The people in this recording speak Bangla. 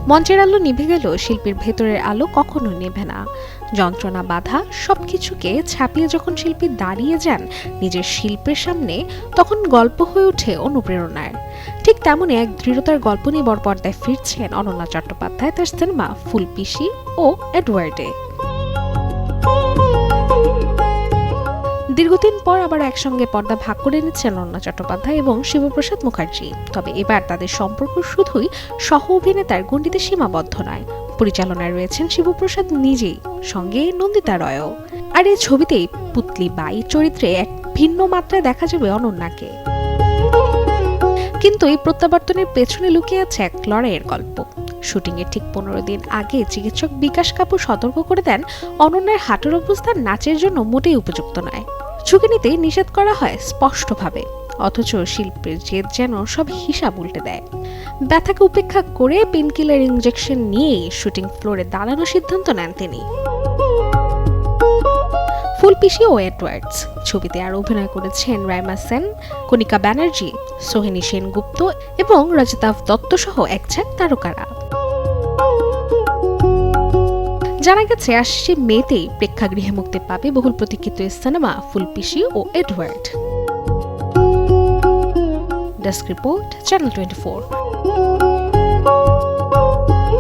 মঞ্চের আলো নিভে গেল, শিল্পীর ভেতরের আলো কখনো নেভে না। যন্ত্রণা বাধা সবকিছুকে ছাপিয়ে যখন শিল্পী দাঁড়িয়ে যান নিজের শিল্পের সামনে, তখন গল্প হয়ে ওঠে অনুপ্রেরণার। ঠিক তেমনই এক দৃঢ়তার গল্প নিয়ে বড় পর্দায় ফিরছেন অনন্যা চট্টোপাধ্যায় তার সিনেমা ফুলপিসি ও এডওয়ার্ডে। দীর্ঘদিন পর আবার একসঙ্গে পর্দা ভাগ করে নিচ্ছেন অনন্যা চট্টোপাধ্যায় এবং শিবপ্রসাদ মুখার্জি। তবে এবার তাদের সম্পর্ক শুধুই সহ অভিনেতার গণ্ডিতে সীমাবদ্ধ নয়, পরিচালনায় রয়েছেন শিবপ্রসাদ নিজেই, সঙ্গে নন্দিতা রয়ও। আর এই ছবিতেই পুতলি বাই চরিত্রে এক ভিন্ন মাত্রায় দেখা যাবে অনন্যাকে। কিন্তু এই প্রত্যাবর্তনের পেছনে লুকিয়ে আছে এক লড়াইয়ের গল্প। শুটিং এর ঠিক 15 দিন আগে চিকিৎসক বিকাশ কাপুর সতর্ক করে দেন অনন্যার হাঁটুর অবস্থান নাচের জন্য মোটেই উপযুক্ত নয়। ঝুঁকি নিতে নিষেধ করা হয় স্পষ্টভাবে, অথচ শিল্পীর জেদ যেন সব হিসাব উল্টে দেয়। ব্যথাকে উপেক্ষা করে পেনকিলার ইনজেকশন নিয়েই শুটিং ফ্লোরে দাঁড়ানোর সিদ্ধান্ত নেন তিনি। ফুলপিসি ও এডওয়ার্ডস ছবিতে আর অভিনয় করেছেন রাইমা সেন, কণিকা ব্যানার্জি, সোহিনী সেনগুপ্ত এবং রজতাভ দত্ত সহ এক ঝাঁক তারকারা। জানা গেছে ৮০ মেতেই প্রেক্ষাগৃহে মুক্তি পাবে বহুল প্রতীক্ষিত সিনেমা ফুলপিসি ও এডওয়ার্ড। Desk report, channel 24।